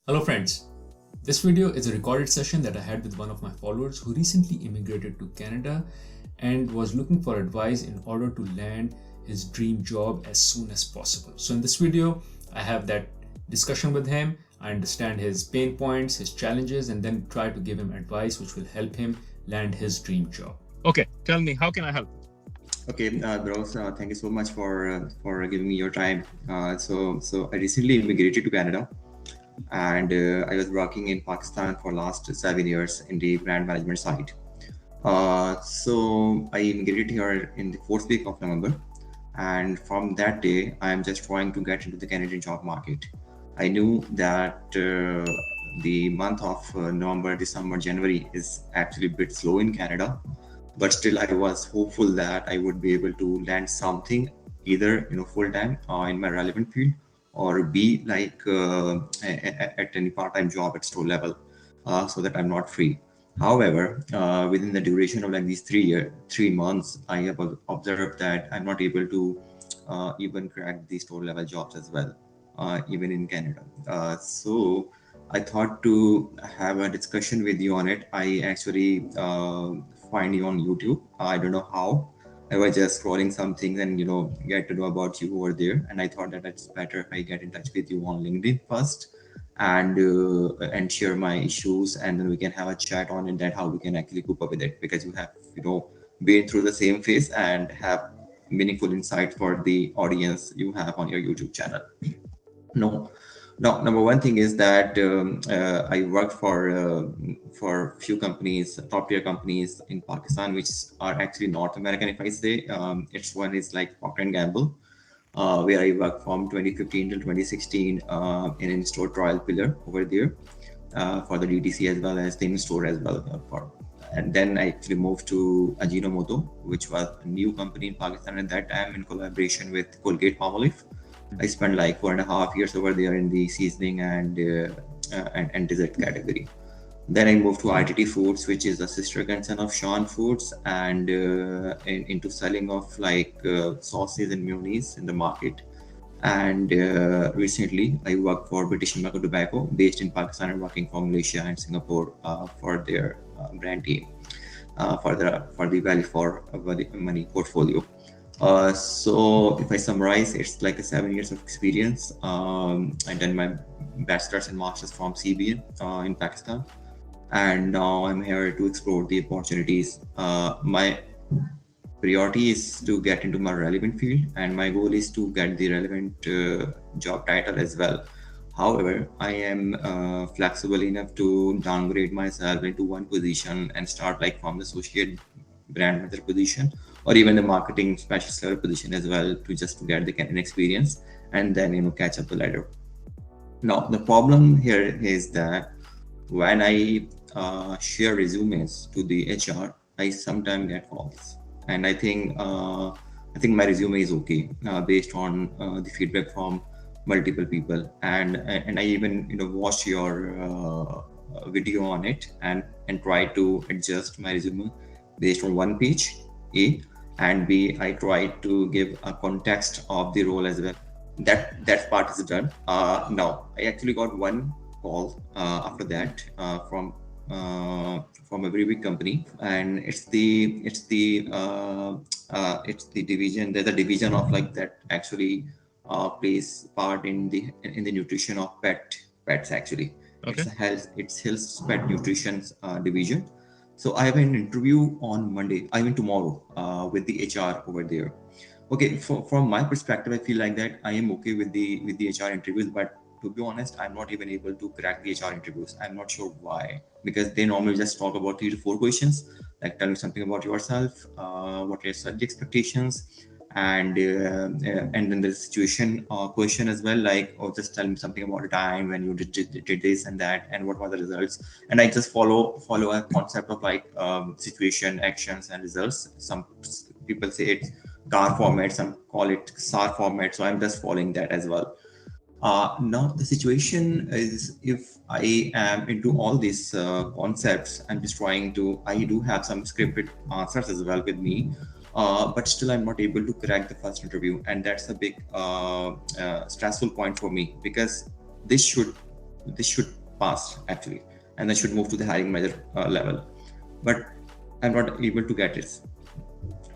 Hello friends, this video is a recorded session that I had with one of my followers who recently immigrated to Canada and was looking for advice in order to land his dream job as soon as possible. So in this video, I have that discussion with him. I understand his pain points, his challenges, and then try to give him advice which will help him land his dream job. Okay, tell me, how can I help? Okay, bros, thank you so much for giving me your time. So I recently immigrated to Canada, and I was working in Pakistan for last 7 years in the brand management side. So I immigrated here in the fourth week of November, and from that day, I am just trying to get into the Canadian job market. I knew that the month of November, December, January is actually a bit slow in Canada, but still I was hopeful that I would be able to land something either full time in my relevant field, or be like at any part-time job at store level, so that I'm not free. However, within the duration of like these 3 months, I have observed that I'm not able to even crack the store level jobs as well, even in Canada. So I thought to have a discussion with you on it. I actually find you on YouTube. I don't know how. I was just scrolling some things and get to know about you over there. And I thought that it's better if I get in touch with you on LinkedIn first, and share my issues, and then we can have a chat on it, that how we can actually cope up with it, because you have been through the same phase and have meaningful insight for the audience you have on your YouTube channel. No, no. Number one thing is that I worked for few companies, top tier companies in Pakistan, which are actually North American. If I say, it's one is like Procter and Gamble, where I worked from 2015 till 2016 in in-store trial pillar over there, for the DTC as well as the in-store as well. And then I actually moved to Ajinomoto, which was a new company in Pakistan at that time, in collaboration with Colgate-Palmolive. I spent like 4.5 years over there in the seasoning and dessert category. Then I moved to ITT Foods, which is a sister concern of Sean Foods, and into selling of like sauces and mayonnaise in the market. And recently, I worked for British Tobacco, based in Pakistan, and working for Malaysia and Singapore for their brand team, for the value for money portfolio. So if I summarize, it's like a 7 years of experience. I done my bachelor's and master's from CBN in Pakistan, and now I'm here to explore the opportunities. My priority is to get into my relevant field, and my goal is to get the relevant job title as well. However, I am flexible enough to downgrade myself into one position and start like from the associate brand manager position, or even the marketing specialist level position as well, to get the Canadian experience, and then catch up the ladder. Now the problem here is that when I share resumes to the HR, I sometimes get calls, and I think my resume is okay based on the feedback from multiple people, and I even watch your video on it, and try to adjust my resume based on one page, A, and B, I try to give a context of the role as well. That part is done. Now I actually got one call after that from a very big company, and it's the division. There's a division of like that actually plays part in the nutrition of pets actually. Okay. It's health pet nutrition division. So I have an interview on Monday. I mean tomorrow with the HR over there. Okay, from my perspective, I feel like that I am okay with the HR interviews, but to be honest, I'm not even able to crack the HR interviews. I'm not sure why, because they normally just talk about 3 to 4 questions, like tell me something about yourself, what are your study expectations, and then the situation question as well, like, oh, just tell me something about a time when you did this and that, and what were the results. And I just follow a concept of like situation, actions, and results. Some people say it's CAR format, some call it SAR format, so I'm just following that as well. Now the situation is, if I am into all these concepts, I'm just trying to, I do have some scripted answers as well with me, but still I'm not able to crack the first interview, and that's a big stressful point for me, because this should this should pass actually, and then should move to the hiring manager level. But I'm not able to get it.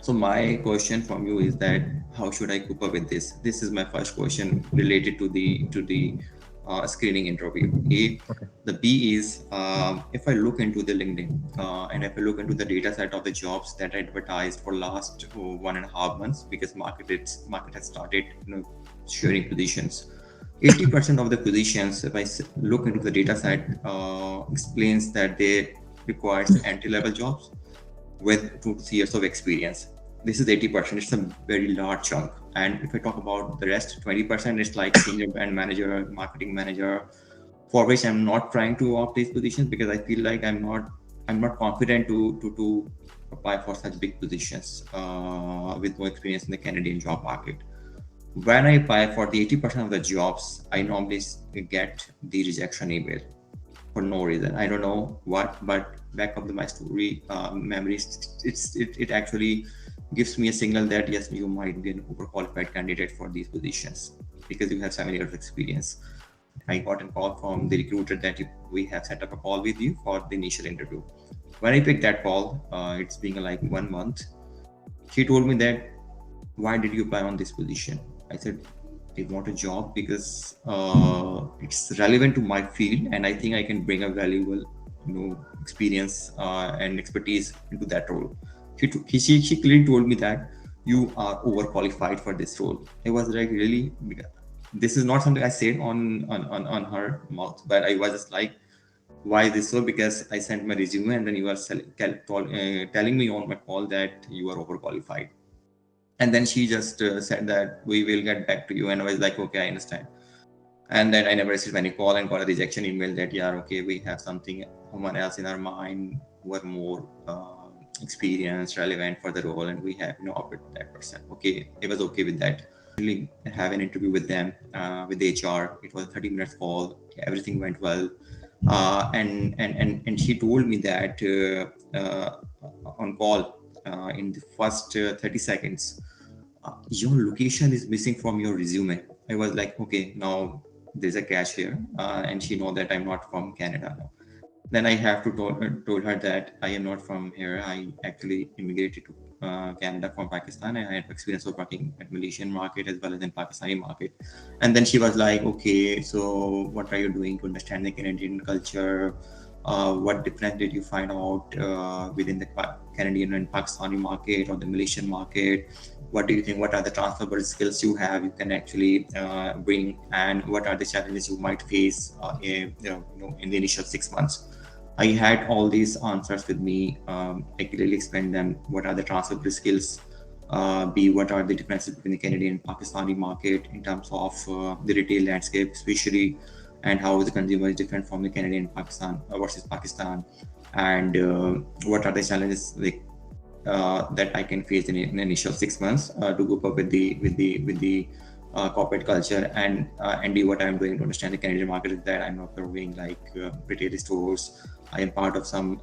So my question from you is that how should I cope up with this? This is my first question related to the screening interview. A, Okay. the B is if I look into the LinkedIn and if I look into the data set of the jobs that I advertised for last 1.5 months, because market has started sharing positions. 80% of the positions, if I look into the data set, explains that they requires entry-level jobs with 2 to 3 years of experience. This is 80%. It's a very large chunk. And if I talk about the rest, 20%, it's like senior brand manager, marketing manager, for which I'm not trying to opt these positions because I feel like I'm not confident to apply for such big positions with no experience in the Canadian job market. When I apply for the 80% of the jobs, I normally get the rejection email for no reason. I don't know what, but back of my story memories, it actually gives me a signal that yes, you might be an overqualified candidate for these positions because you have 7 years of experience. I got a call from the recruiter that we have set up a call with you for the initial interview. When I picked that call, it's been like 1 month. She told me that, why did you apply on this position? I said, I want a job because it's relevant to my field, and I think I can bring a valuable, experience and expertise into that role. She clearly told me that you are overqualified for this role. I was like, really? This is not something I said on her mouth, but I was just like, why this so? Because I sent my resume, and then you are telling me on my call that you are overqualified. And then she just said that we will get back to you, and I was like, okay, I understand. And then I never received any call and got a rejection email that, yeah, okay, we have someone else in our mind who are more experienced, relevant for the role, and we have offered that person. Okay, it was okay with that. Really have an interview with them, with the HR. It was a 30-minute call. Everything went well. And she told me that on call in the first 30 seconds, your location is missing from your resume. I was like, okay, now there's a catch here, and she know that I'm not from Canada now. Then I have to told her that I am not from here. I actually immigrated to Canada from Pakistan. I had experience of working at Malaysian market as well as in Pakistani market. And then she was like, okay, so what are you doing to understand the Canadian culture? What difference did you find out within the Canadian and Pakistani market or the Malaysian market? What do you think? What are the transferable skills you have? You can actually bring, and what are the challenges you might face in the initial 6 months? I had all these answers with me. I clearly explained them. What are the transferable skills? What are the differences between the Canadian and Pakistani market in terms of the retail landscape, especially, and how the consumer is different from the Canadian Pakistan versus Pakistan, and what are the challenges that I can face in the initial 6 months to go up with the corporate culture, and do what I'm doing to understand the Canadian market is that I'm not doing like retail stores. I am part of some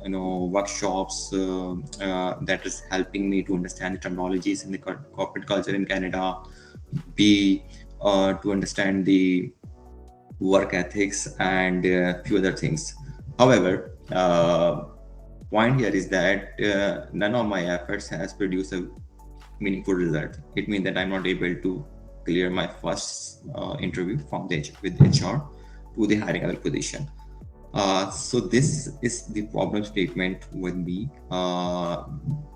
workshops that is helping me to understand the terminologies in the corporate culture in Canada. B, to understand the work ethics and few other things. However, point here is that none of my efforts has produced a meaningful result. It means that I'm not able to clear my first interview with HR to the hiring level position. So this is the problem statement with me.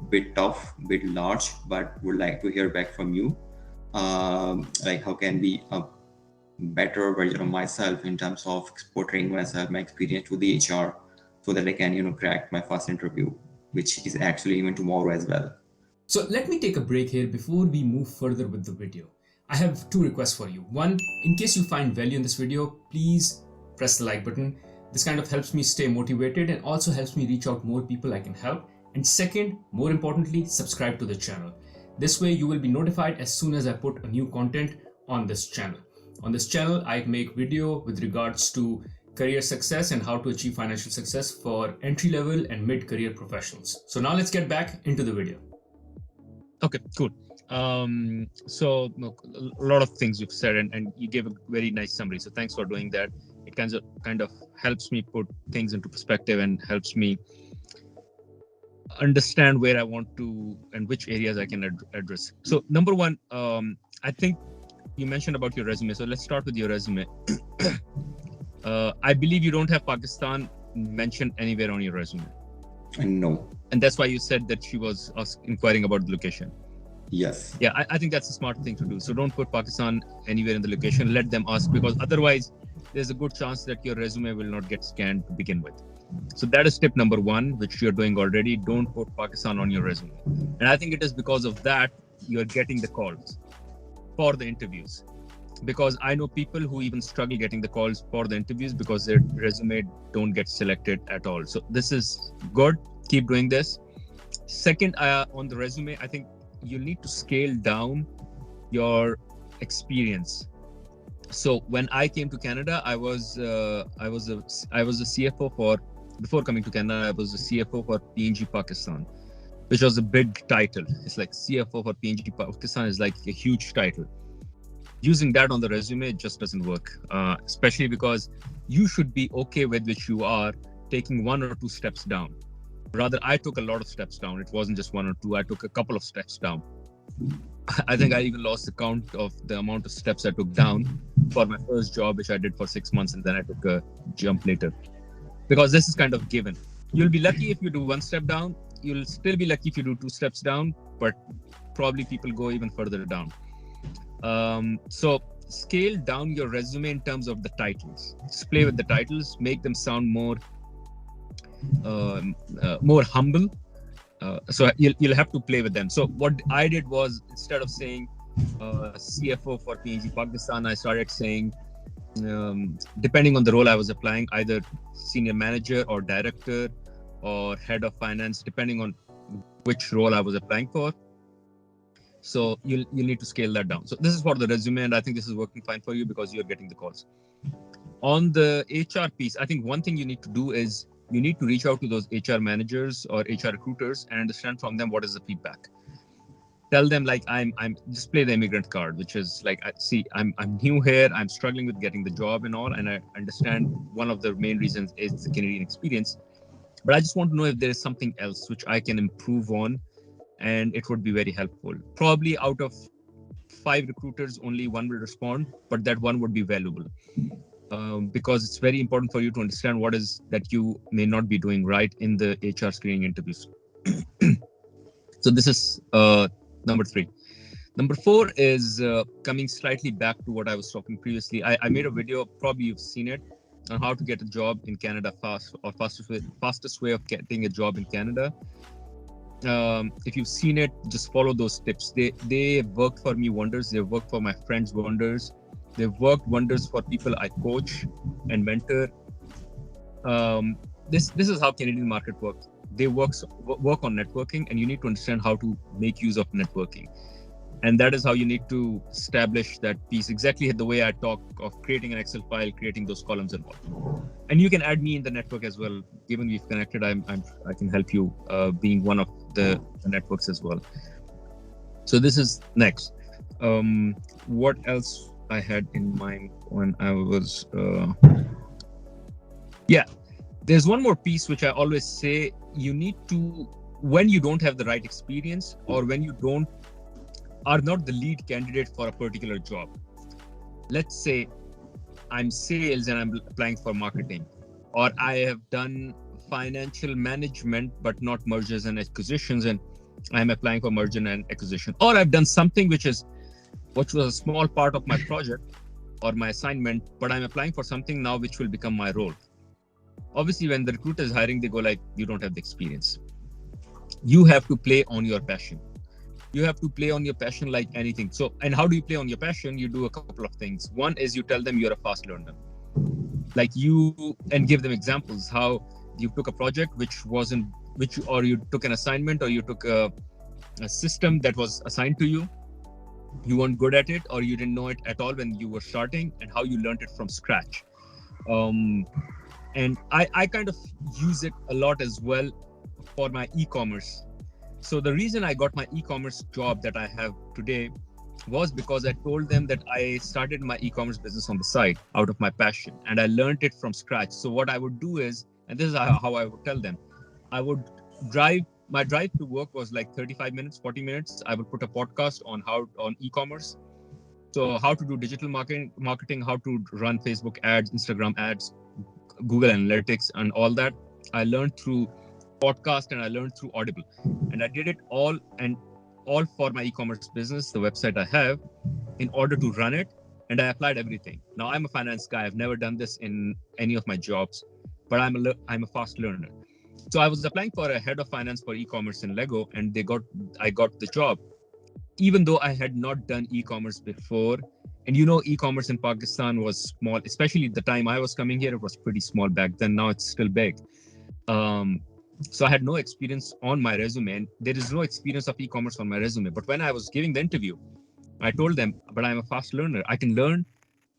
Bit tough, bit large, but would like to hear back from you. Like how can be a better version of myself in terms of portraying myself, my experience to the HR, so that I can crack my first interview, which is actually even tomorrow as well. So let me take a break here before we move further with the video. I have two requests for you. One, in case you find value in this video, please press the like button. This kind of helps me stay motivated and also helps me reach out more people I can help. And second, more importantly, subscribe to the channel. This way you will be notified as soon as I put a new content on this channel. On this channel, I make video with regards to career success and how to achieve financial success for entry-level and mid-career professionals. So now let's get back into the video. Okay, cool. So look, a lot of things you've said, and you gave a very nice summary. So thanks for doing that. it kind of helps me put things into perspective and helps me understand where I want to and which areas I can address. So number one, I think you mentioned about your resume. So let's start with your resume. I believe you don't have Pakistan mentioned anywhere on your resume. No. And that's why you said that she was inquiring about the location. Yes. Yeah, I think that's a smart thing to do. So don't put Pakistan anywhere in the location. Let them ask, because otherwise there's a good chance that your resume will not get scanned to begin with. So that is tip number one, which you're doing already. Don't put Pakistan on your resume. And I think it is because of that you're getting the calls for the interviews. Because I know people who even struggle getting the calls for the interviews because their resume don't get selected at all. So this is good. Keep doing this. Second, on the resume, I think you need to scale down your experience. So when I came to Canada, I was a CFO for, before coming to Canada, I was a CFO for PNG Pakistan, which was a big title. It's like CFO for PNG Pakistan is like a huge title. Using that on the resume just doesn't work, especially because you should be okay with which you are taking 1 or 2 steps down. Rather, I took a lot of steps down. It wasn't just 1 or 2. I took a couple of steps down. I think I even lost the count of the amount of steps I took down for my first job, which I did for 6 months, and then I took a jump later. Because this is kind of given. You'll be lucky if you do 1 step down. You'll still be lucky if you do 2 steps down, but probably people go even further down. So scale down your resume in terms of the titles. Just play with the titles, make them sound more humble. So you'll have to play with them. So what I did was, instead of saying CFO for PNG Pakistan, I started saying, depending on the role I was applying, either senior manager or director or head of finance, depending on which role I was applying for. So you'll need to scale that down. So this is for the resume, and I think this is working fine for you because you're getting the calls. On the HR piece, I think one thing you need to do is you need to reach out to those HR managers or HR recruiters and understand from them what is the feedback. Tell them, like, I'm just play the immigrant card, which is like, I'm new here, I'm struggling with getting the job and all, and I understand one of the main reasons is the Canadian experience, but I just want to know if there is something else which I can improve on, and it would be very helpful. Probably out of 5 recruiters, only 1 will respond, but that 1 would be valuable. Because it's very important for you to understand what is that you may not be doing right in the HR screening interviews. So this is number 3. Number 4 is coming slightly back to what I was talking previously. I made a video, probably you've seen it, on how to get a job in Canada fastest way of getting a job in Canada. If you've seen it, just follow those tips. They worked for me wonders. They've worked for my friends wonders. They've worked wonders for people I coach and mentor. This is how Canadian market works. They work on networking, and you need to understand how to make use of networking. And that is how you need to establish that piece, exactly the way I talk of creating an Excel file, creating those columns and all. And you can add me in the network as well. Given we've connected, I can help you being one of the networks as well. So this is next. What else I had in mind when I was there's one more piece which I always say. You need to, when you don't have the right experience, or when you are not the lead candidate for a particular job. Let's say I'm sales and I'm applying for marketing, or I have done financial management but not mergers and acquisitions, and I'm applying for merger and acquisition, or I've done something which was a small part of my project or my assignment, but I'm applying for something now which will become my role. Obviously, when the recruiter is hiring, they go like, you don't have the experience. You have to play on your passion. You have to play on your passion like anything. So, and how do you play on your passion? You do a couple of things. One is you tell them you're a fast learner. And give them examples how you took a project or you took an assignment, or you took a system that was assigned to you. You weren't good at it, or you didn't know it at all when you were starting, and how you learned it from scratch. And I kind of use it a lot as well for my e-commerce. So the reason I got my e-commerce job that I have today was because I told them that I started my e-commerce business on the side out of my passion, and I learned it from scratch. So what I would do is, and this is how I would tell them, I would drive. My drive to work was like 35 minutes, 40 minutes. I would put a podcast on how on e-commerce. So how to do digital marketing, how to run Facebook ads, Instagram ads, Google Analytics, and all that. I learned through podcast and I learned through Audible, and I did it all for my e-commerce business, the website I have, in order to run it. And I applied everything. Now I'm a finance guy. I've never done this in any of my jobs, but I'm a fast learner. So I was applying for a head of finance for e-commerce in Lego, and I got the job, even though I had not done e-commerce before. And e-commerce in Pakistan was small, especially the time I was coming here. It was pretty small back then. Now it's still big. Um, so I had no experience on my resume, and there is no experience of e-commerce on my resume. But when I was giving the interview, I told them, but I'm a fast learner. I can learn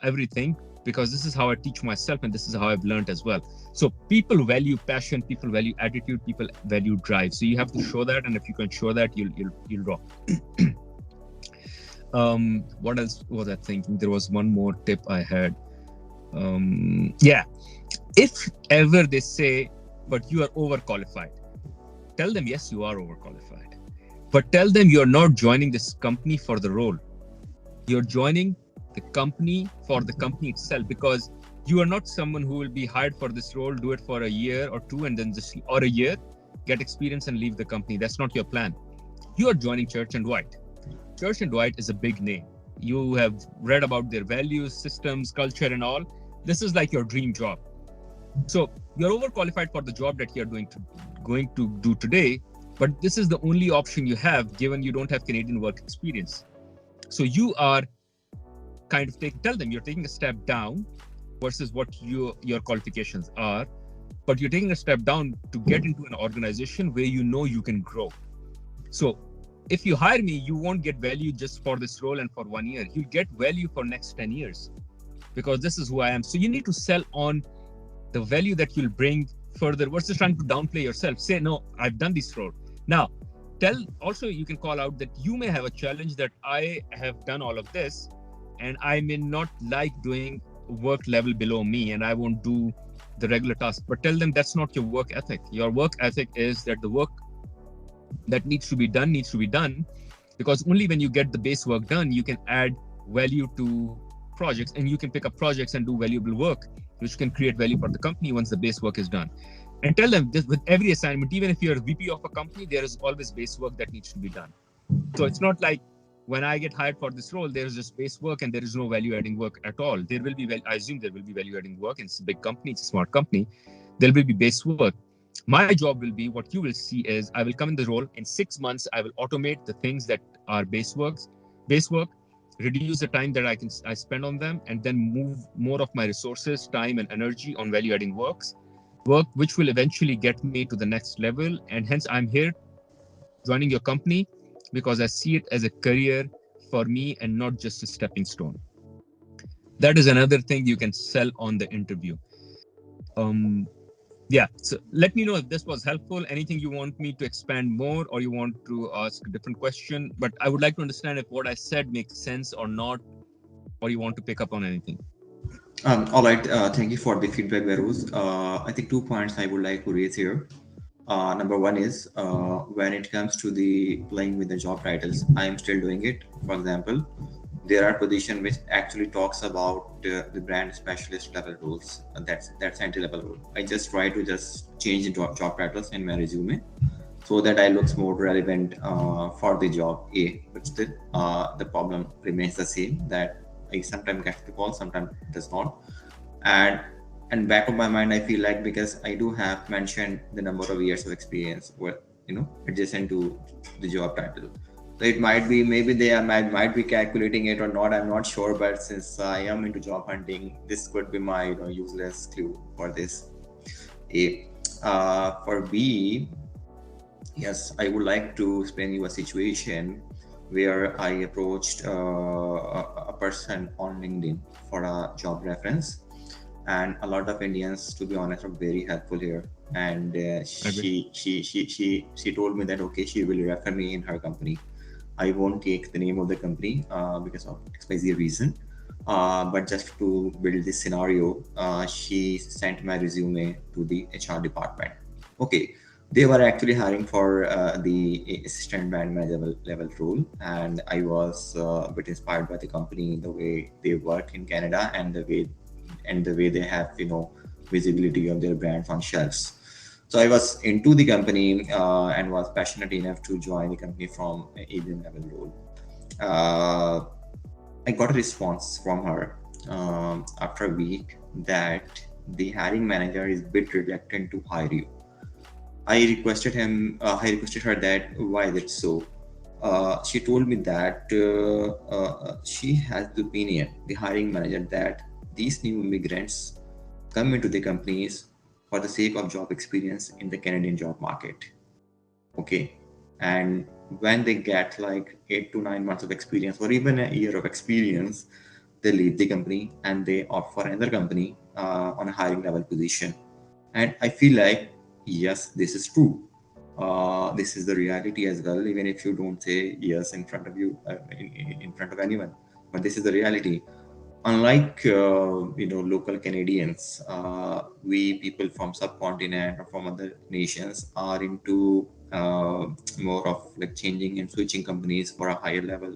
everything because this is how I teach myself, and this is how I've learned as well. So people value passion, people value attitude, people value drive. So you have to show that, and if you can show that, you'll rock. What else was I thinking? There was one more tip I had. Yeah, if ever they say, but you are overqualified, tell them, yes, you are overqualified. But tell them you're not joining this company for the role. You're joining the company for the company itself, because you are not someone who will be hired for this role, do it for a year or two, and then or a year, get experience and leave the company. That's not your plan. You are joining Church and Dwight. Church and Dwight is a big name. You have read about their values, systems, culture, and all. This is like your dream job. So you're overqualified for the job that you're going to do today, but this is the only option you have, given you don't have Canadian work experience. So you are kind of tell them you're taking a step down versus what your qualifications are, but you're taking a step down to get into an organization where you can grow. So if you hire me, you won't get value just for this role and for 1 year. You'll get value for next 10 years because this is who I am. So you need to sell on the value that you'll bring further versus trying to downplay yourself. Say, no, I've done this role. Now, also you can call out that you may have a challenge that I have done all of this and I may not like doing work level below me and I won't do the regular task. But tell them that's not your work ethic. Your work ethic is that the work that needs to be done, because only when you get the base work done, you can add value to projects and you can pick up projects and do valuable work, which can create value for the company once the base work is done. And tell them this with every assignment, even if you're a VP of a company, there is always base work that needs to be done. So it's not like when I get hired for this role, there's just base work and there is no value adding work at all. There will be, I assume there will be value adding work. It's a big company, it's a smart company. There will be base work. My job will be, what you will see is I will come in the role in 6 months. I will automate the things that are base work, reduce the time that I spend on them, and then move more of my resources, time and energy on value adding work, which will eventually get me to the next level. And hence I'm here joining your company because I see it as a career for me and not just a stepping stone. That is another thing you can sell on the interview. Yeah, so let me know if this was helpful. Anything you want me to expand more, or you want to ask a different question. But I would like to understand if what I said makes sense or not, or you want to pick up on anything. All right. Thank you for the feedback, Varuz. I think 2 points I would like to raise here. Number one is when it comes to the playing with the job titles, I am still doing it. For example, there are positions which actually talks about the brand specialist level roles. That's entry level role. I just try to just change the job titles in my resume so that I looks more relevant for the job A. But still, the problem remains the same, that I sometimes get the call, sometimes does not. And back of my mind, I feel like because I do have mentioned the number of years of experience with adjacent to the job title. So it might be, maybe they might be calculating it or not, I'm not sure. But since I am into job hunting, this could be my useless clue for this. A. For B, yes, I would like to explain you a situation where I approached a person on LinkedIn for a job reference. And a lot of Indians, to be honest, are very helpful here. And she told me that okay, she will refer me in her company. I won't take the name of the company because of XYZ reason. But just to build this scenario, she sent my resume to the HR department. Okay, they were actually hiring for the assistant brand manager level role, and I was a bit inspired by the company, the way they work in Canada, and the way they have visibility of their brands on shelves. So I was into the company and was passionate enough to join the company from an agent level role. Uh, I got a response from her after a week that the hiring manager is a bit reluctant to hire you. I requested her that why is it so. She told me that she has the opinion, the hiring manager, that these new immigrants come into the companies for the sake of job experience in the Canadian job market. Okay, and when they get like 8 to 9 months of experience or even a year of experience, they leave the company and they opt for another company on a hiring level position. And I feel like, yes, this is true. This is the reality as well, even if you don't say yes in front of you, in front of anyone. But this is the reality. Unlike local Canadians, we people from subcontinent or from other nations are into more of like changing and switching companies for a higher level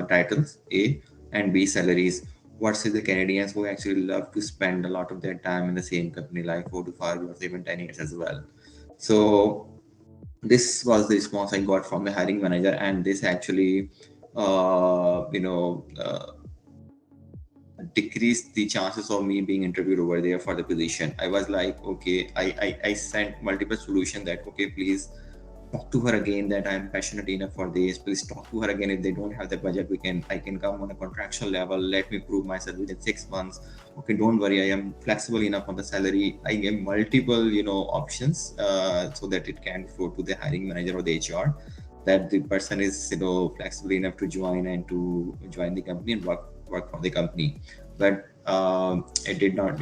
titles, A, and B, salaries, versus the Canadians who actually love to spend a lot of their time in the same company, like 4 to 5 years, even 10 years as well. So this was the response I got from the hiring manager, and this actually decreased the chances of me being interviewed over there for the position. I was like, okay, I sent multiple solutions that, okay, please talk to her again that I'm passionate enough for this. Please talk to her again. If they don't have the budget, I can come on a contractual level. Let me prove myself within 6 months. Okay, don't worry. I am flexible enough on the salary. I gave multiple, options so that it can flow to the hiring manager or the HR, that the person is, flexible enough to join and to join the company and work for the company. But it did not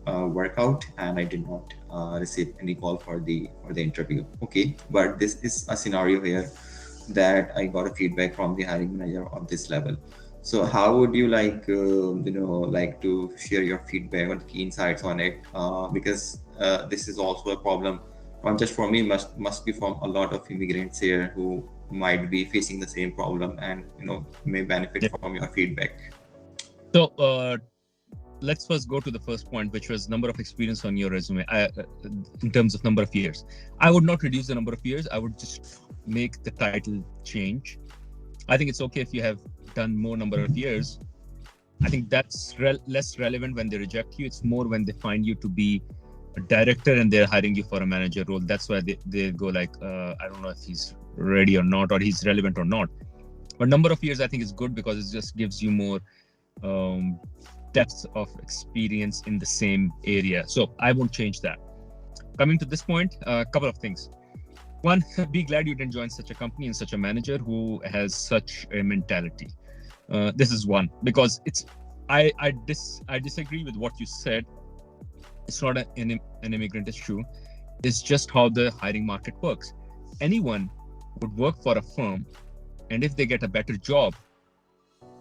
work out, and I did not receive any call for the interview. Okay, but this is a scenario here that I got a feedback from the hiring manager on this level. So how would you like to share your feedback or key insights on it? Because this is also a problem, not just for me, must be from a lot of immigrants here who might be facing the same problem and may benefit from your feedback. So let's first go to the first point, which was number of experience on your resume. In terms of number of years, I would not reduce the number of years. I would just make the title change. I think it's okay if you have done more number of years. I think that's less relevant when they reject you. It's more when they find you to be a director and they're hiring you for a manager role. That's why they go like, I don't know if he's ready or not, or he's relevant or not. But number of years, I think, is good because it just gives you more depth of experience in the same area. So I won't change that. Coming to this point, a couple of things. One, be glad you didn't join such a company and such a manager who has such a mentality. This is one, because I disagree with what you said. It's not an immigrant issue. It's just how the hiring market works. Anyone would work for a firm, and if they get a better job,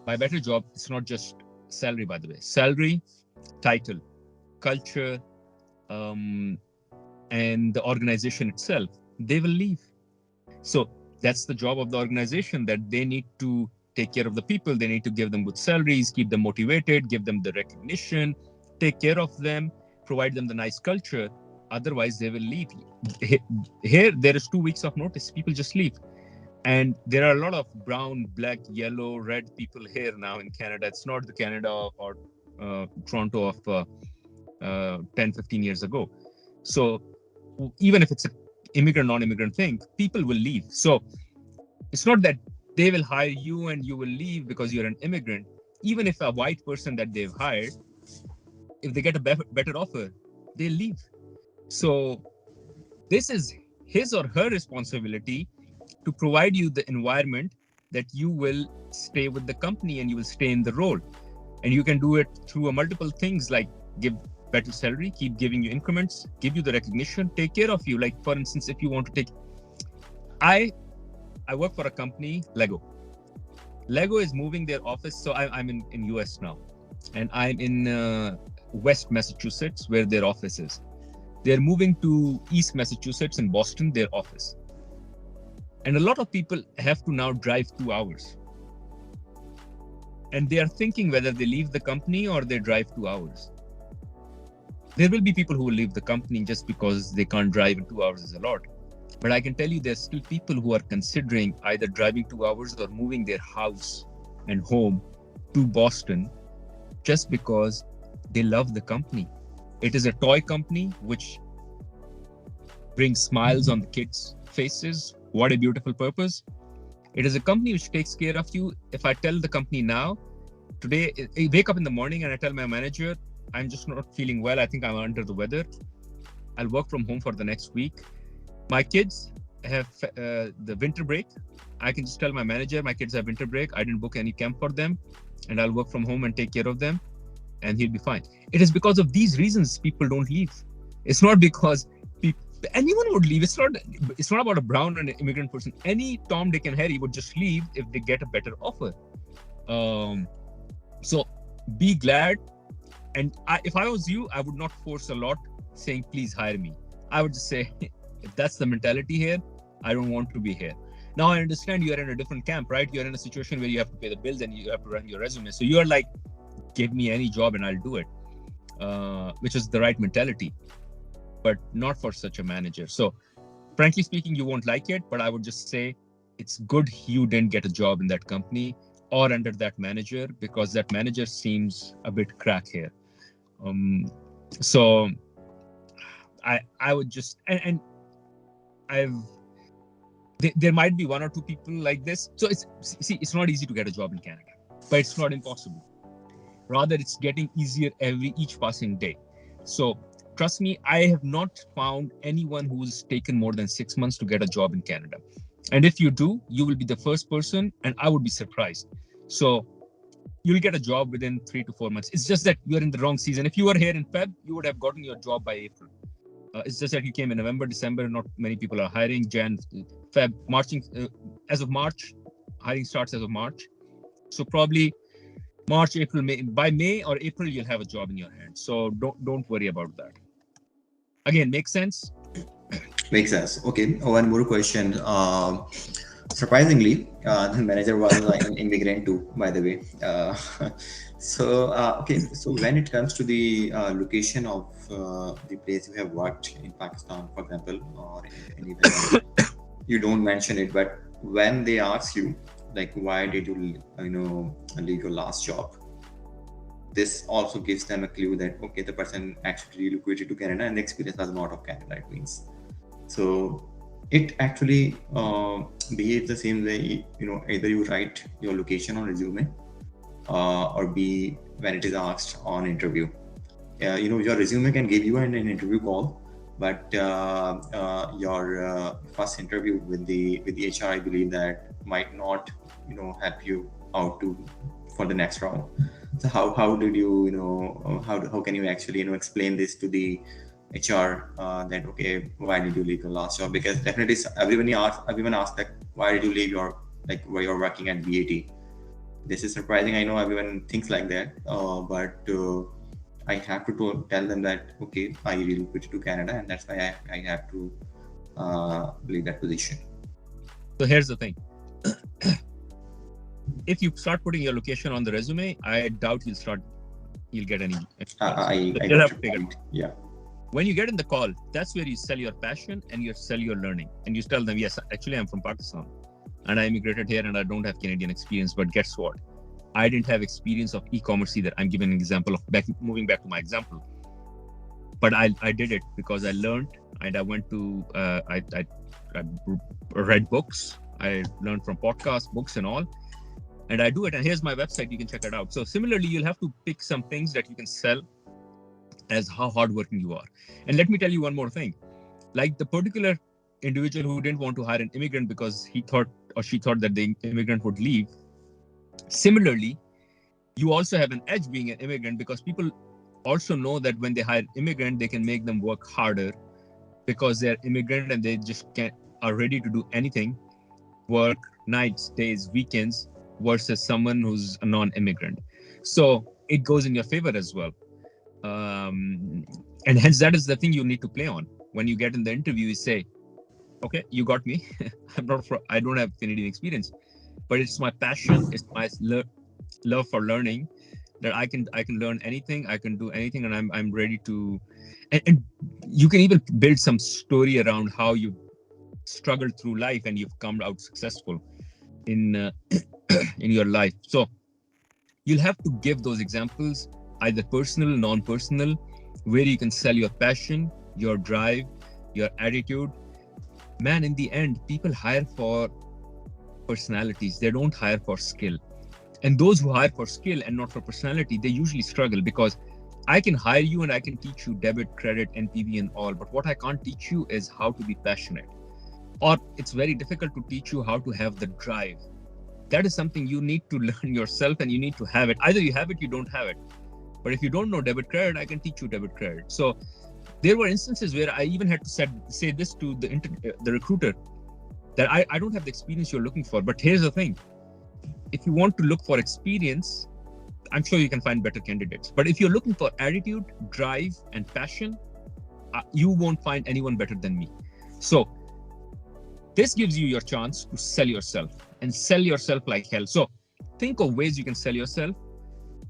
by better job, it's not just salary, by the way. Salary, title, culture, and the organization itself, they will leave. So that's the job of the organization, that they need to take care of the people. They need to give them good salaries, keep them motivated, give them the recognition, take care of them, provide them the nice culture. Otherwise, they will leave. Here, there is 2 weeks of notice. People just leave. And there are a lot of brown, black, yellow, red people here now in Canada. It's not the Canada or Toronto of 10, 15 years ago. So even if it's an immigrant, non-immigrant thing, people will leave. So it's not that they will hire you and you will leave because you're an immigrant. Even if a white person that they've hired, if they get a better offer, they'll leave. So this is his or her responsibility to provide you the environment that you will stay with the company and you will stay in the role. And you can do it through multiple things, like give better salary, keep giving you increments, give you the recognition, take care of you. Like, for instance, if you want to take, I I work for a company, Lego. Lego is moving their office. So I'm in US now, and I'm in West Massachusetts, where their office is. They're moving to East Massachusetts in Boston, their office. And a lot of people have to now drive 2 hours. And they are thinking whether they leave the company or they drive 2 hours. There will be people who will leave the company just because they can't drive, and 2 hours is a lot. But I can tell you, there's still people who are considering either driving 2 hours or moving their house and home to Boston just because they love the company. It is a toy company which brings smiles on the kids' faces. What a beautiful purpose. It is a company which takes care of you. If I tell the company now, today, I wake up in the morning and I tell my manager, I'm just not feeling well, I think I'm under the weather, I'll work from home for the next week. My kids have the winter break. I can just tell my manager, my kids have winter break. I didn't book any camp for them, and I'll work from home and take care of them, and he'll be fine. It is because of these reasons people don't leave. It's not because anyone would leave. It's not about a brown and an immigrant person. Any Tom, Dick, and Harry would just leave if they get a better offer. So be glad. And if I was you, I would not force a lot saying, please hire me. I would just say, if that's the mentality here, I don't want to be here. Now, I understand you are in a different camp, right? You're in a situation where you have to pay the bills and you have to run your resume. So you're like, give me any job and I'll do it, which is the right mentality, but not for such a manager. So frankly speaking, you won't like it, but I would just say it's good you didn't get a job in that company or under that manager, because that manager seems a bit crack here. So I would just, and there might be one or two people like this. So it's not easy to get a job in Canada, but it's not impossible. Rather, it's getting easier each passing day. So trust me, I have not found anyone who's taken more than 6 months to get a job in Canada. And if you do, you will be the first person, and I would be surprised. So you'll get a job within 3 to 4 months. It's just that you're in the wrong season. If you were here in Feb, you would have gotten your job by April. It's just that you came in November, December, not many people are hiring. Jan, Feb, Marching, as of March, hiring starts as of March. So probably March, April, May. By May or April, you'll have a job in your hand. So don't worry about that. Again, makes sense? Makes sense. Okay, one more question. Surprisingly, the manager was an immigrant too, by the way. Okay, so when it comes to the location of the place you have worked in Pakistan, for example, or anywhere else, you don't mention it, but when they ask you, like, why did you leave your last job, this also gives them a clue that, okay, the person actually relocated to Canada and the experience was not of Canada, it means. So it actually behaves the same way, either you write your location on resume or B, when it is asked on interview. Your resume can give you an interview call, but your first interview with the HR, I believe that might not, help you out for the next round. So how did you, how can you actually, explain this to the HR that, okay, why did you leave your last job? Because definitely everyone asks that, why did you leave where you're working at BAT? This is surprising. I know everyone thinks like that, but I have to tell them that, okay, I relocated to Canada and that's why I have to leave that position. So here's the thing. If you start putting your location on the resume, I doubt you'll get any. Yeah. When you get in the call, that's where you sell your passion and you sell your learning. And you tell them, yes, actually, I'm from Pakistan and I immigrated here and I don't have Canadian experience. But guess what? I didn't have experience of e-commerce either. I'm giving an example of moving back to my example. But I did it because I learned and I went to, I read books. I learned from podcasts, books and all. And I do it. And here's my website. You can check it out. So similarly, you'll have to pick some things that you can sell as how hardworking you are. And let me tell you one more thing. Like the particular individual who didn't want to hire an immigrant because he thought or she thought that the immigrant would leave. Similarly, you also have an edge being an immigrant because people also know that when they hire immigrant, they can make them work harder because they're immigrant and they just are ready to do anything. work nights, days, weekends versus someone who's a non-immigrant. So it goes in your favor as well. And hence that is the thing you need to play on. When you get in the interview, you say, okay, you got me. I don't have Canadian experience, but it's my passion. It's my love for learning that I can learn anything. I can do anything, and I'm ready to. And you can even build some story around how you struggled through life and you've come out successful in in your life. So you'll have to give those examples, either personal, non-personal, where you can sell your passion, your drive, your attitude. Man, in the end, people hire for personalities. They don't hire for skill. And those who hire for skill and not for personality, they usually struggle, because I can hire you and I can teach you debit, credit, NPV and all. But what I can't teach you is how to be passionate. Or it's very difficult to teach you how to have the drive. That is something you need to learn yourself, and you need to have it. Either you have it, you don't have it. But if you don't know debit, credit, I can teach you debit, credit. So there were instances where I even had to say this to the recruiter, that I don't have the experience you're looking for. But here's the thing. If you want to look for experience, I'm sure you can find better candidates. But if you're looking for attitude, drive, and passion, you won't find anyone better than me. So this gives you your chance to sell yourself, and sell yourself like hell. So think of ways you can sell yourself.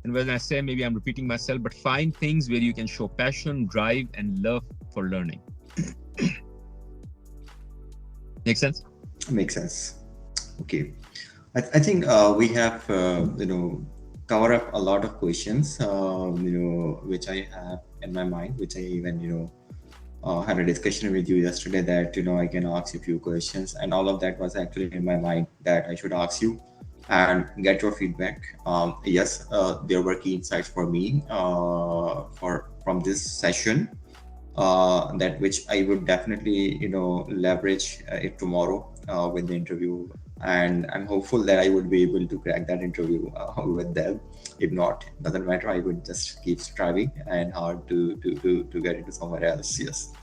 And when I say, maybe I'm repeating myself, but find things where you can show passion, drive, and love for learning. Make sense? Makes sense. Okay. I think we have, covered up a lot of questions, which I have in my mind, which I even, had a discussion with you yesterday that, I can ask you a few questions, and all of that was actually in my mind that I should ask you and get your feedback. Yes, there were key insights for me from this session, that which I would definitely, leverage it tomorrow with the interview. And I'm hopeful that I would be able to crack that interview with them. If not, doesn't matter. I would just keep striving and hard to get into somewhere else. Yes.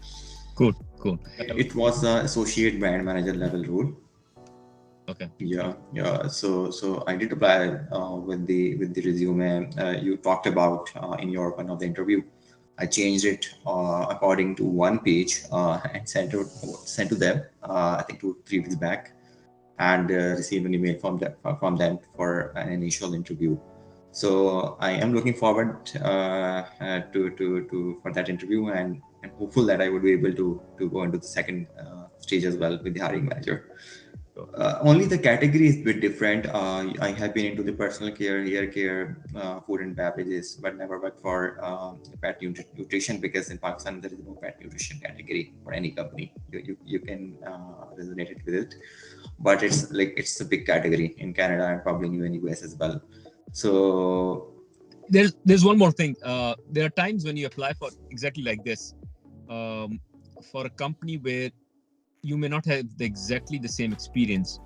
Cool. It was the associate brand manager level role. Okay. Yeah. So I did apply with the resume you talked about in your one of the interview. I changed it according to one page and sent to them. I think 2-3 weeks back, and received an email from them for an initial interview. So I am looking forward to for that interview, and hopeful that I would be able to go into the second stage as well with the hiring manager. Only the category is a bit different. I have been into the personal care, hair care, food and beverages, but never worked for pet nutrition, because in Pakistan there is no pet nutrition category for any company. You can resonate it with it, but it's a big category in Canada and probably in US as well. So there's one more thing. There are times when you apply for exactly like this, for a company where you may not have exactly the same experience.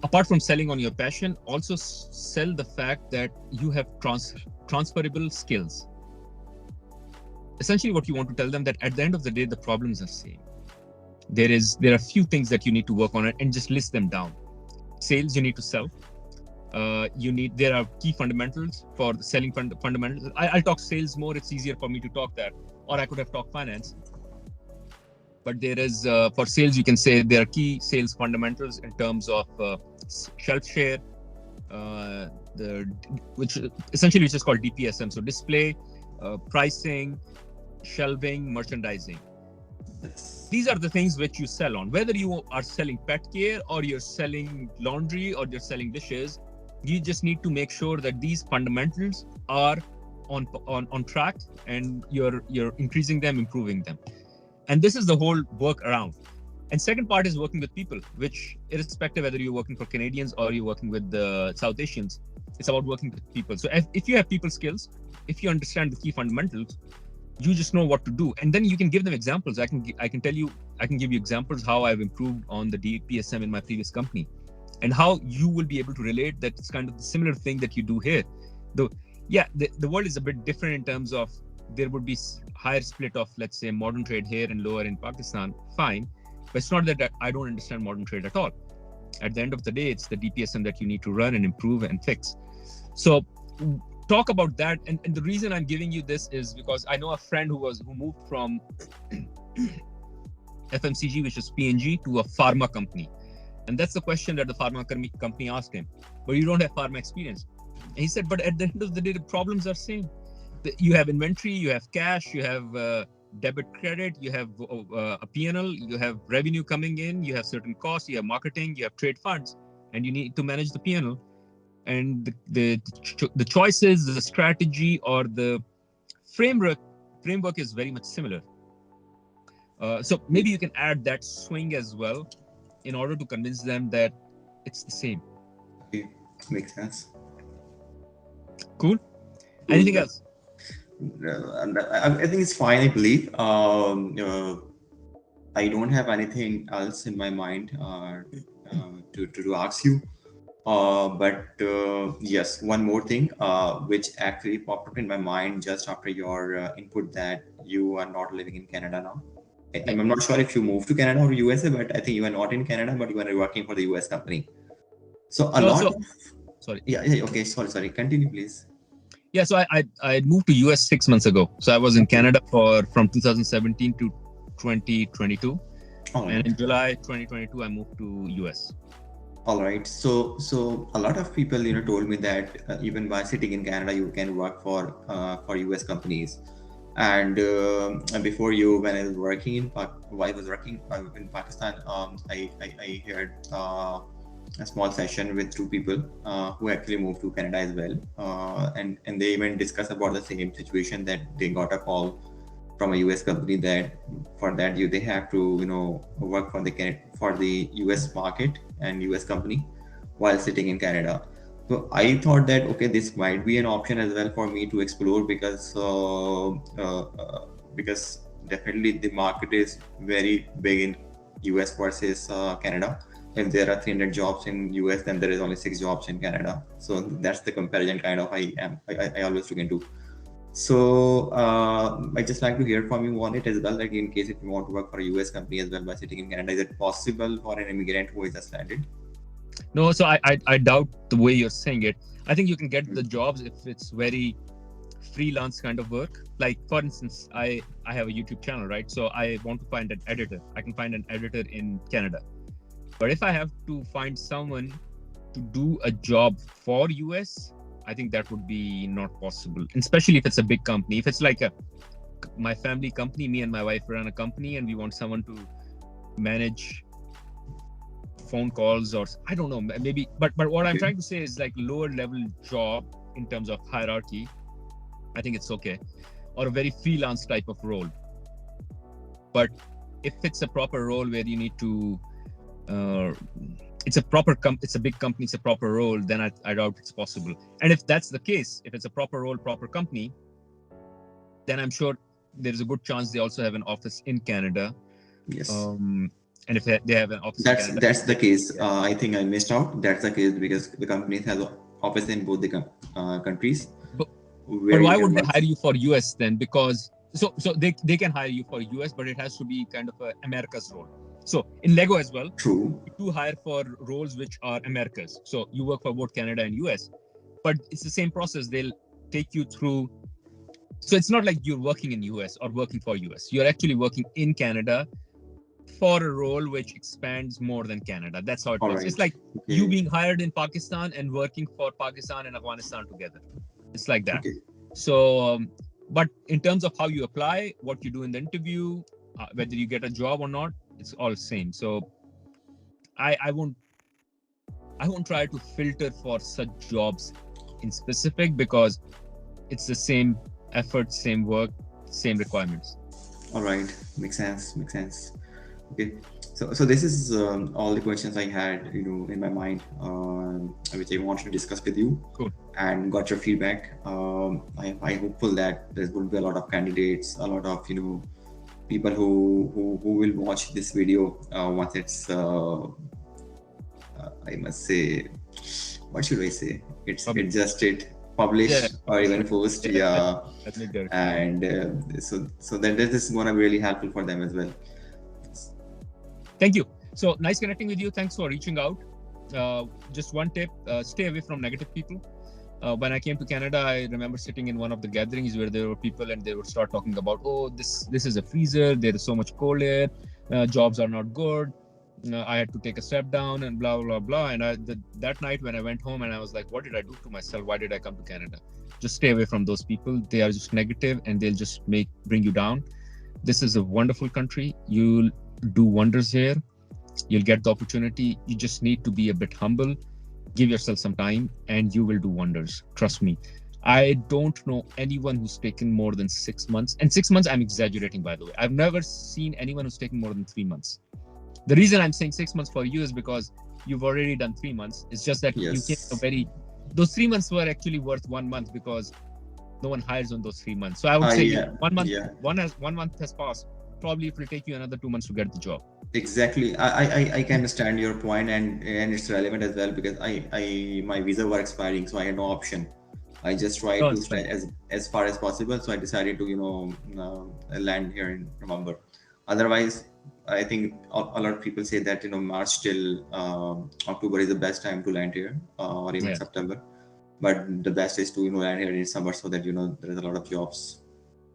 Apart from selling on your passion, also sell the fact that you have transferable skills. Essentially, what you want to tell them, that at the end of the day, the problems are same. There are few things that you need to work on it, and just list them down. Sales, you need to sell. There are key fundamentals for the selling fundamentals. I'll talk sales more. It's easier for me to talk that, or I could have talked finance. But there is, for sales, you can say there are key sales fundamentals in terms of shelf share, which is called DPSM. So display, pricing, shelving, merchandising. These are the things which you sell on. Whether you are selling pet care, or you're selling laundry, or you're selling dishes, you just need to make sure that these fundamentals are on track, and you're increasing them, improving them. And this is the whole work around. And second part is working with people, which irrespective whether you're working for Canadians or you're working with the South Asians, it's about working with people. So if you have people skills, if you understand the key fundamentals, you just know what to do. And then you can give them examples. I can give you examples how I've improved on the DPSM in my previous company, and how you will be able to relate that it's kind of the similar thing that you do here. The world is a bit different in terms of there would be higher split of, let's say, modern trade here and lower in Pakistan, fine. But it's not that I don't understand modern trade at all. At the end of the day, it's the DPSM that you need to run and improve and fix. So talk about that. And the reason I'm giving you this is because I know a friend who moved from FMCG, which is P&G, to a pharma company. And that's the question that the pharma company asked him. But you don't have pharma experience. And he said, but at the end of the day, the problems are same. You have inventory, you have cash, you have debit, credit, you have a P&L, you have revenue coming in, you have certain costs, you have marketing, you have trade funds, and you need to manage the P&L. And the choices, the strategy, or the framework is very much similar. So maybe you can add that swing as well in order to convince them that it's the same. Okay, makes sense. Cool. Anything else? I think it's fine. I believe. I don't have anything else in my mind to ask you. But yes, one more thing which actually popped up in my mind just after your input, that you are not living in Canada now. I'm not sure if you moved to Canada or USA, but I think you are not in Canada, but you are working for the US company. So sorry. Yeah. Okay. Sorry. Continue, please. Yeah. So I moved to US 6 months ago. So I was in Canada from 2017 to 2022, and in July 2022 I moved to US. All right. So a lot of people, told me that even by sitting in Canada, you can work for US companies. And before you, when I was working in Pakistan, I heard a small session with two people who actually moved to Canada as well, and they even discussed about the same situation, that they got a call from a US company that for that they have to work for the US market and US company while sitting in Canada. So I thought that okay, this might be an option as well for me to explore, because definitely the market is very big in US versus Canada. If there are 300 jobs in US, then there is only 6 jobs in Canada. So that's the comparison kind of I always look into. So I just like to hear from you on it as well, like in case if you want to work for a US company as well by sitting in Canada, is it possible for an immigrant who is just landed? No, so I doubt the way you're saying it. I think you can get the jobs if it's very freelance kind of work. Like for instance, I have a YouTube channel, right? So I want to find an editor. I can find an editor in Canada. But if I have to find someone to do a job for US, I think that would be not possible, especially if it's a big company. If it's like my family company, me and my wife run a company, and we want someone to manage phone calls, or I don't know, maybe. But what I'm trying to say is like lower level job in terms of hierarchy, I think it's okay, or a very freelance type of role. But if it's a proper role where you need to it's a big company, it's a proper role, then I doubt it's possible. And if that's the case, if it's a proper role, proper company, then I'm sure there's a good chance they also have an office in Canada. Yes. And if they have an office that's in Canada, that's the case. I think I missed out. That's the case because the company has an office in both the countries. But why would they hire you for US then? Because so they can hire you for US, but it has to be kind of America's role. So in Lego as well, true, you do hire for roles which are America's. So you work for both Canada and US, but it's the same process. They'll take you through. So it's not like you're working in US or working for US. You're actually working in Canada for a role which expands more than Canada. That's how it works. Right. It's like you being hired in Pakistan and working for Pakistan and Afghanistan together. It's like that. Okay. So, but in terms of how you apply, what you do in the interview, whether you get a job or not, it's all the same. So I won't try to filter for such jobs in specific, because it's the same effort, same work, same requirements. All right, makes sense. Okay, so this is all the questions I had, in my mind, which I wanted to discuss with you. Cool. And got your feedback. I'm hopeful that there will be a lot of candidates, a lot of people who will watch this video once it's I must say, what should I say? It's adjusted, published, or even post. Yeah. And so that this is going to be really helpful for them as well. Thank you. So nice connecting with you. Thanks for reaching out. just one tip: stay away from negative people. When I came to Canada, I remember sitting in one of the gatherings where there were people and they would start talking about, oh, this is a freezer. There is so much cold air. Jobs are not good. I had to take a step down and blah blah blah. And that night when I went home and I was like, what did I do to myself? Why did I come to Canada? Just stay away from those people. They are just negative and they'll just bring you down. This is a wonderful country. You'll do wonders here. You'll get the opportunity. You just need to be a bit humble. Give yourself some time and you will do wonders. Trust me. I don't know anyone who's taken more than 6 months. And 6 months, I'm exaggerating, by the way. I've never seen anyone who's taken more than 3 months. The reason I'm saying 6 months for you is because you've already done 3 months. It's just that you came those 3 months were actually worth 1 month because no one hires on those 3 months. So I would say 1 month, 1 month has passed. Probably it will take you another 2 months to get the job. Exactly. I can understand your point, and it's relevant as well because my visa were expiring, so I had no option. I just tried to stay as far as possible. So I decided to land here in November. Otherwise, I think a lot of people say that March till October is the best time to land here, or even September. But the best is to land here in summer so that there is a lot of jobs.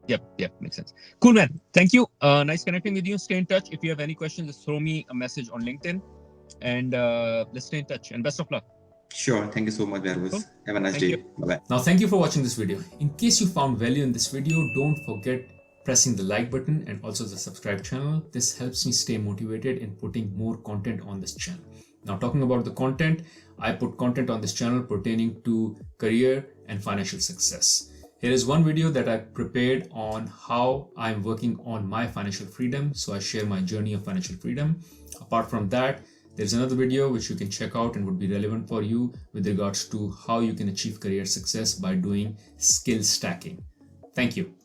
Yep, makes sense. Cool, man. Thank you. Nice connecting with you. Stay in touch. If you have any questions, just throw me a message on LinkedIn, and let's stay in touch. And best of luck. Sure. Thank you so much, Verus. Cool. Have a nice day. Bye-bye. Now, thank you for watching this video. In case you found value in this video, don't forget pressing the like button and also the subscribe channel. This helps me stay motivated in putting more content on this channel. Now, talking about the content, I put content on this channel pertaining to career and financial success. Here is one video that I prepared on how I'm working on my financial freedom. So I share my journey of financial freedom. Apart from that, there's another video which you can check out and would be relevant for you with regards to how you can achieve career success by doing skill stacking. Thank you.